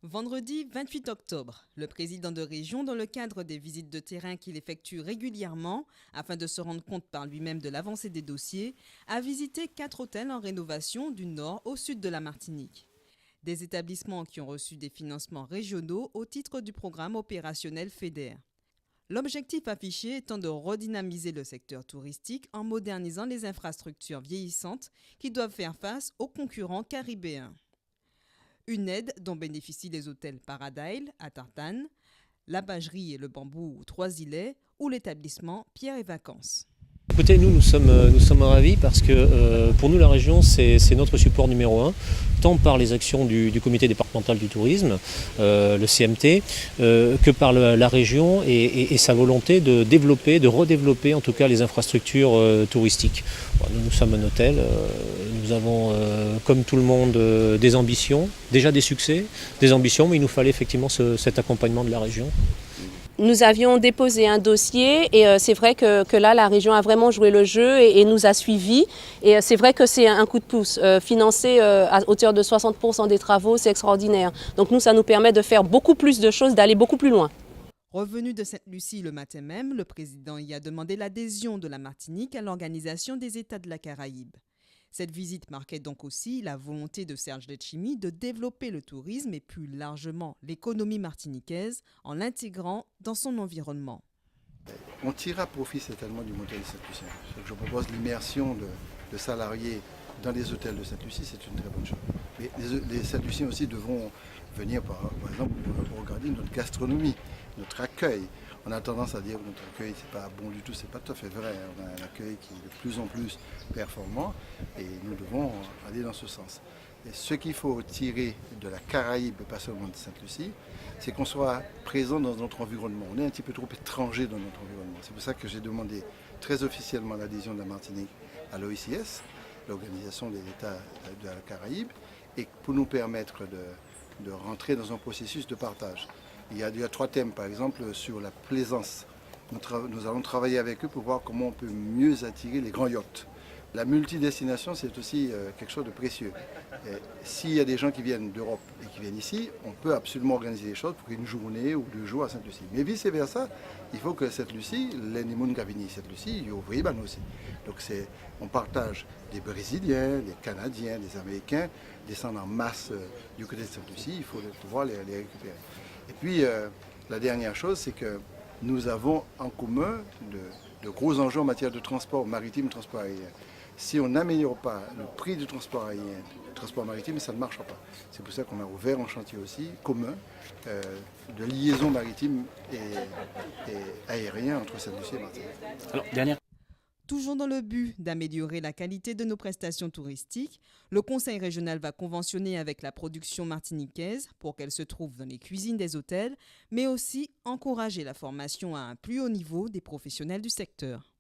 Vendredi 28 octobre, le président de région, dans le cadre des visites de terrain qu'il effectue régulièrement afin de se rendre compte par lui-même de l'avancée des dossiers, a visité 4 hôtels en rénovation du nord au sud de la Martinique. Des établissements qui ont reçu des financements régionaux au titre du programme opérationnel FEDER. L'objectif affiché étant de redynamiser le secteur touristique en modernisant les infrastructures vieillissantes qui doivent faire face aux concurrents caribéens. Une aide dont bénéficient les hôtels Paradise à Tartane, la Bagerie et le Bambou aux Trois-Îlets ou l'établissement Pierre et Vacances. Écoutez, nous sommes ravis parce que pour nous la région c'est notre support numéro un, tant par les actions du comité départemental du tourisme, le CMT, que par la région et sa volonté de développer, de redévelopper en tout cas les infrastructures touristiques. Nous sommes un hôtel, nous avons comme tout le monde des ambitions, déjà des succès, des ambitions, mais il nous fallait effectivement cet accompagnement de la région. Nous avions déposé un dossier et c'est vrai que là, la région a vraiment joué le jeu et nous a suivis. Et c'est vrai que c'est un coup de pouce. Financé à hauteur de 60% des travaux, c'est extraordinaire. Donc nous, ça nous permet de faire beaucoup plus de choses, d'aller beaucoup plus loin. Revenu de Sainte-Lucie le matin même, le président y a demandé l'adhésion de la Martinique à l'Organisation des États de la Caraïbe. Cette visite marquait donc aussi la volonté de Serge Letchimy de développer le tourisme et plus largement l'économie martiniquaise en l'intégrant dans son environnement. On tirera profit certainement du modèle de Sainte-Lucie. Je propose l'immersion de salariés dans les hôtels de Sainte-Lucie, c'est une très bonne chose. Mais les Sainte-Luciens aussi devront venir, par exemple, pour regarder notre gastronomie, notre accueil. On a tendance à dire que notre accueil, c'est pas bon du tout, c'est pas tout à fait vrai. On a un accueil qui est de plus en plus performant et nous devons aller dans ce sens. Et ce qu'il faut tirer de la Caraïbe, pas seulement de Sainte-Lucie, c'est qu'on soit présent dans notre environnement. On est un petit peu trop étranger dans notre environnement. C'est pour ça que j'ai demandé très officiellement l'adhésion de la Martinique à l'OICS, l'Organisation des États de la Caraïbe, et pour nous permettre de rentrer dans un processus de partage. Il y a 3 thèmes, par exemple, sur la plaisance. Nous allons travailler avec eux pour voir comment on peut mieux attirer les grands yachts. La multidestination, c'est aussi quelque chose de précieux. S'il y a des gens qui viennent d'Europe et qui viennent ici, on peut absolument organiser les choses pour une journée ou 2 jours à Sainte-Lucie. Mais vice-versa, il faut que Sainte-Lucie, les gens qui viennent Sainte-Lucie, ils ouvrent aussi. Donc on partage des Brésiliens, des Canadiens, des Américains, descendent en masse du côté de Sainte-Lucie, il faut pouvoir les récupérer. Et puis, la dernière chose, c'est que nous avons en commun de gros enjeux en matière de transport maritime et transport aérien. Si on n'améliore pas le prix du transport aérien, du transport maritime, ça ne marchera pas. C'est pour ça qu'on a ouvert un chantier aussi commun de liaison maritime et aérien entre Sainte-Lucie et Martinique. Alors, dernière. Toujours dans le but d'améliorer la qualité de nos prestations touristiques, le Conseil régional va conventionner avec la production martiniquaise pour qu'elle se trouve dans les cuisines des hôtels, mais aussi encourager la formation à un plus haut niveau des professionnels du secteur.